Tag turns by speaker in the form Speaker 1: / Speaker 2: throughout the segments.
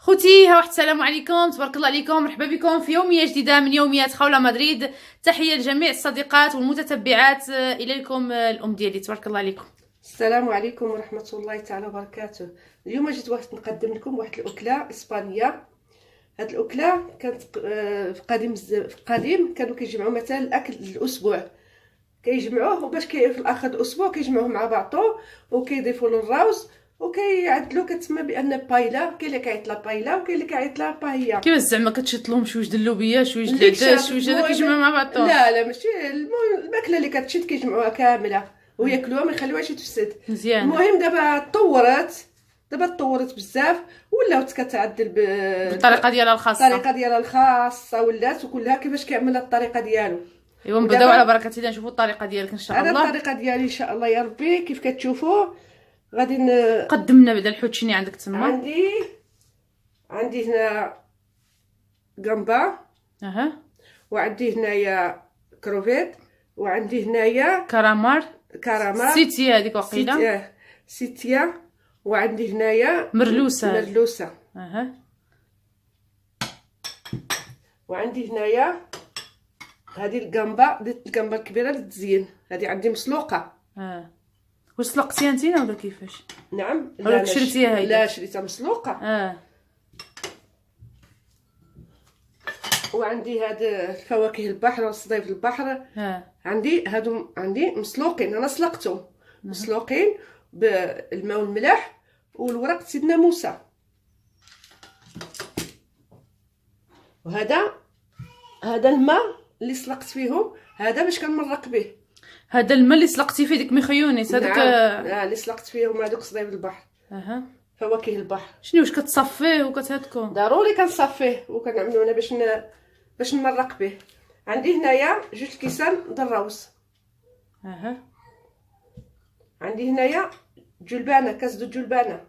Speaker 1: خوتي ها واحد السلام عليكم، تبارك الله عليكم، مرحبا بكم في يوميه جديده من يوميات خوله مدريد. تحيه لجميع الصديقات والمتتبعات. اليكم الام ديالي، تبارك الله عليكم.
Speaker 2: السلام عليكم ورحمة الله تعالى وبركاته. اليوم جيت نقدم لكم واحد الأكلة إسبانية. هاد الأكلة كانت في القديم كانوا كيجمعوا مثلا الأكل الأسبوع، كيجمعوه وباش في الآخر الأسبوع كيجمعوه مع بعضو وكيضيفوا له الروز وكيعدلو. كتسمى بأن بايلا. كاين اللي كيعيط لها بايلا وكاين اللي كيعيط لها باهيا.
Speaker 1: كيفاش زعما كتشط شويش د اللوبيا شويش د العدس شويش هذا كيجمعوا مع بعضهم؟
Speaker 2: لا ماشي المهم الماكله اللي كتشد كيجمعوها كامله وياكلوها ما يخليوهاش تفسد.
Speaker 1: مزيان.
Speaker 2: المهم دابا تطورت بزاف، ولاو كتعدل
Speaker 1: بالطريقه ديالها الخاصه.
Speaker 2: الطريقه ديالها الخاصه ولات وكلها كيفاش كيعملها الطريقه ديالو.
Speaker 1: ايوا نبداو على بركه الله، نشوفوا الطريقه ديالك ان شاء الله.
Speaker 2: انا الطريقه ديالي ان شاء الله يا ربي كيف كتشوفوا غادي
Speaker 1: قدمنا بعدا الحوت. شنو عندك تما؟
Speaker 2: عندي هنا غامبا، وعندي هنايا كروفيت، وعندي هنايا
Speaker 1: كرامار سيتيا هذيك
Speaker 2: وقيله سيتيا، وعندي هنايا مرلوسه وعندي هنايا هذه الغامبا. درت الغامبا الكبيره للتزيين. هذه عندي مسلوقه.
Speaker 1: واش سلقتيها نتينا ولا كيفاش؟
Speaker 2: نعم.
Speaker 1: لا شريتيها هي؟
Speaker 2: لا شريتها مسلوقه. وعندي هاد الفواكه البحر والصديف البحر. عندي مسلوقين. انا سلقتهم مسلوقين بالماء والملح والورق سيدنا موسى. وهذا الماء اللي سلقت فيهم، هذا باش كنمرق به.
Speaker 1: هذا الماء اللي سلقتي فيه ديك مخيونيس هذاك؟
Speaker 2: نعم. اللي سلقت فيهم هذوك صديف البحر. فواكه البحر.
Speaker 1: شنو واش كتصفيه وكتهدكو؟
Speaker 2: ضروري كنصفيه وكنعملو انا باش نمرق به. عندي هنايا 2 كيسان د الروز. عندي هنايا جلبانه، كاس د جلبانه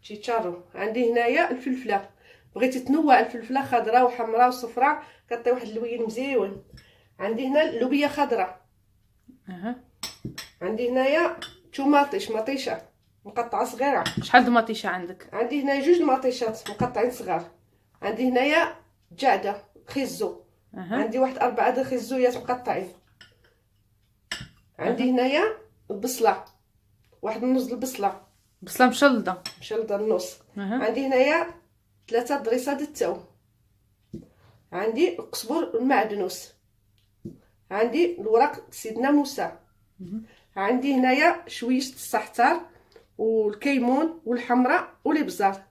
Speaker 2: تشيتشارو. عندي هنايا الفلفله، بغيتي تنوع الفلفله خضراء وحمراء وصفراء كطيب واحد اللوين مزيون. عندي هنا اللوبيه خضراء. عندي هنايا مطيشه مقطعه صغيره.
Speaker 1: شحال د مطيشه عندك؟
Speaker 2: عندي هنا 2 مطيشات مقطعين صغار. عندي هنايا جعده خيزو. عندي واحد 4 د خيزويات مقطعين. عندي هنايا البصله، واحد النص البصله
Speaker 1: مشلده
Speaker 2: النص. عندي هنايا 3 ضريسه د الثوم. عندي القزبر المعدنوس. عندي الورق سيدنا موسى. عندي هنايا شويش السحتر والكيمون والحمراء والابزار.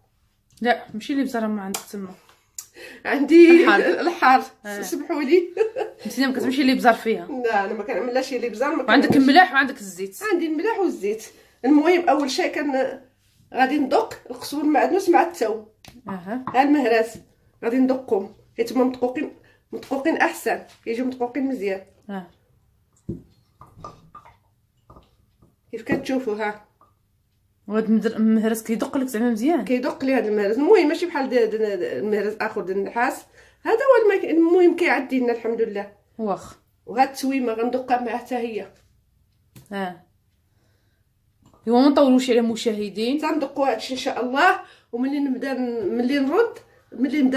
Speaker 1: لا ماشي الابزار ما عندك تما.
Speaker 2: عندي الحار. سمحوا لي
Speaker 1: انت ما كتمشي الابزار فيها.
Speaker 2: لا انا ما كنعملهاش الابزار.
Speaker 1: وعندك الملح وعندك الزيت.
Speaker 2: عندي الملح والزيت. المهم اول شيء غادي ندق القزبر المعدنوس مع الثوم. ها المهراس غادي ندقهم حيت هما مدقوقين احسن، كيجيو مدقوقين مزيان. كيف كتشوفوا
Speaker 1: وهاد المهرس كيدق لك زعما مزيان.
Speaker 2: كيدق لي هذا المهرس. المهم ماشي بحال المهرس اخر ديال النحاس. هذا هو المهم كيعدي لنا الحمد لله.
Speaker 1: واخ.
Speaker 2: وهاد التويمه غندقها معها حتى هي.
Speaker 1: ايوا ما نطولوش على المشاهدين،
Speaker 2: تندقوا هادشي ان شاء الله. وملي نبدا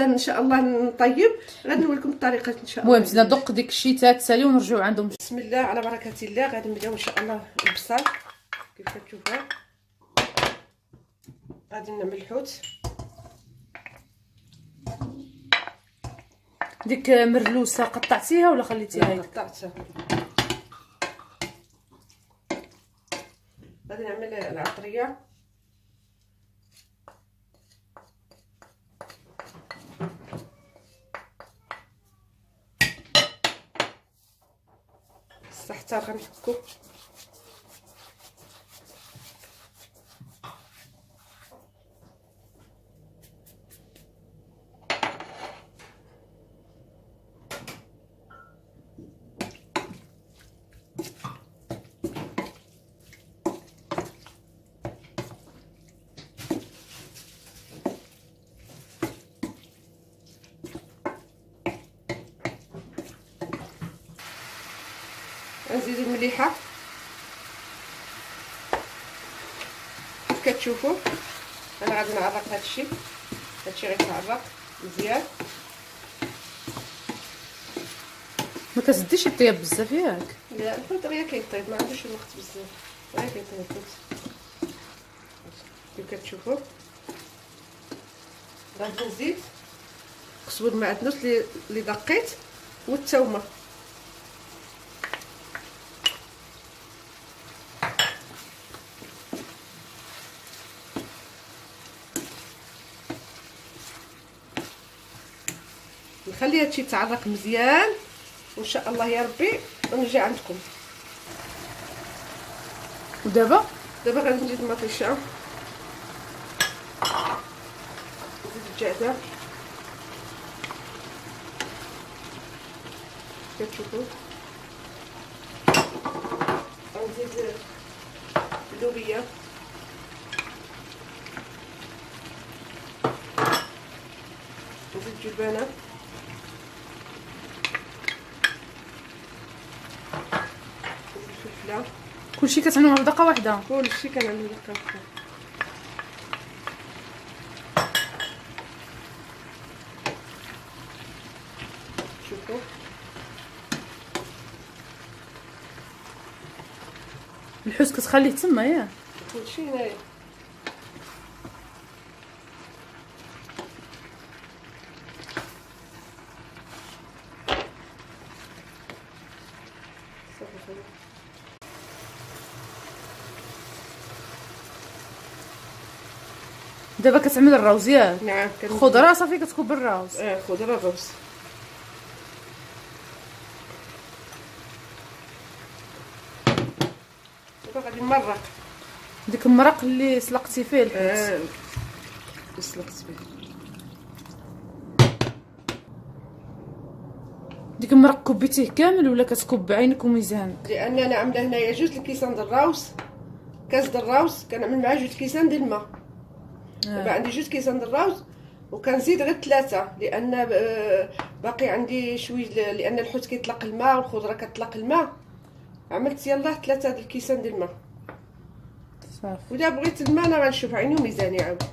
Speaker 2: ان شاء الله نطيب غادي نوريكم الطريقه ان شاء الله.
Speaker 1: المهم بدنا ندق ديك الشيتات تسالي ونرجعوا عندهم.
Speaker 2: بسم الله على بركه الله. غادي نبداو ان شاء الله البصل كيف كتشوفوا. غادي نعمل الحوت.
Speaker 1: ديك مرلوسه قطعتيها ولا خليتيها؟
Speaker 2: قطعتها. غادي نعمل العطريه. السحتر غنحكو. نزيد المليحه كيف كتشوفوا. انا غادي نعرق هادشي غيتعرق مزيان.
Speaker 1: ما كتزديش يطيب بزاف ياك؟
Speaker 2: لا الخضر غير كيطيب، ما عندوش الوقت بزاف غير كيطيب. كيف كتشوفوا غادي نزيد قزبر معدنوس اللي دقيت والثومه. نخلي هادشي يتعرق مزيان وان شاء الله يا ربي ونجي عندكم.
Speaker 1: ودابا
Speaker 2: غادي نزيد المطيشه، نزيد الجعده كتشوفوا، غنزيد اللوبيه، نزيد الجبانه، الفلفله،
Speaker 1: كلشي كتعملوها بدقه واحده؟
Speaker 2: كلشي كنعملو دقه واحده. شوفوا
Speaker 1: الحوس كتخليه تما ياك؟
Speaker 2: كلشي هنايا.
Speaker 1: دابا كتعمل الروز ياك؟
Speaker 2: نعم
Speaker 1: الخضره صافي كتكب الروز.
Speaker 2: خضره الروز. دابا غادي نمرق
Speaker 1: ديك المرق اللي سلقتي فيه الحوت.
Speaker 2: سلقت فيه.
Speaker 1: ديك المرق كبيتيه كامل ولا كتكب عينك وميزان؟
Speaker 2: لان انا عامله هنايا 2 الكيسان ديال الراوس، كاس ديال الراوس كنعمل معاه 2 كيسان ديال الماء. دابا عندي 2 كيسان ديال الراوس وكنزيد غير 3 لان باقي عندي شويه، لان الحوت كيطلق الماء والخضره كتطلق الماء. عملت يلاه 3 ديال الكيسان ديال الماء
Speaker 1: صافي.
Speaker 2: ودا بغيت الماء انا غنشوف عيني وميزاني عاود.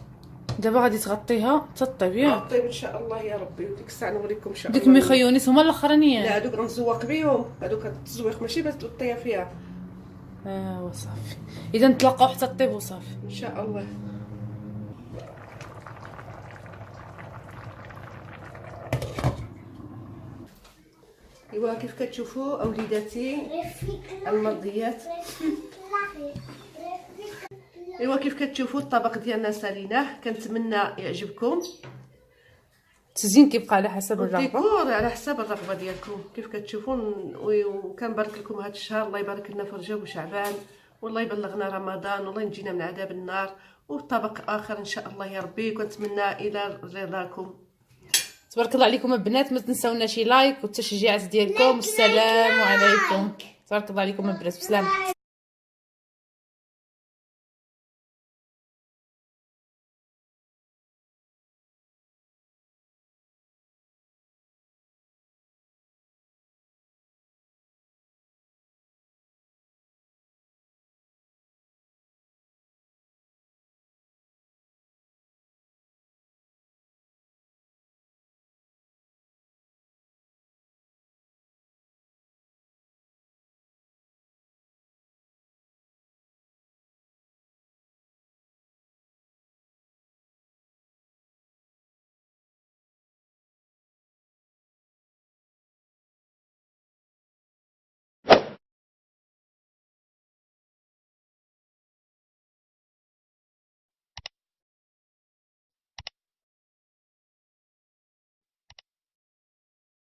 Speaker 1: دابا غادي تغطيها تطيب ياك؟
Speaker 2: طيب ان شاء الله يا ربي، وديك الساعه نوريكم ان شاء الله.
Speaker 1: ديك المخيونيس هما الاخرانيين؟
Speaker 2: لا هادوك غنزوق بيهم، هادوك التزويق ماشي باش تطيا فيها.
Speaker 1: وصافي. اذا نتلاقاو حتى طيب وصافي
Speaker 2: ان شاء الله. ايوا كيف كتشوفوا اوليداتي المرضيات، ايوا كيف كتشوفوا الطبق ديالنا ساليناه. كنتمنى يعجبكم.
Speaker 1: التزيين كيبقى على حسب الرغبه،
Speaker 2: الديكور على حسب الرغبه ديالكم. كيف كتشوفوا وكنبارك لكم هذا الشهر، الله يبارك لنا في رجب وشعبان، والله يبلغنا رمضان، والله ينجينا من عذاب النار، وطبق اخر ان شاء الله يا ربي. وكنتمنى الى رضاكم.
Speaker 1: تبارك الله عليكم البنات. ما تنساوناش لايك والتشجيعات ديالكم. السلام عليكم. تبارك الله عليكم البنات. بسلامه.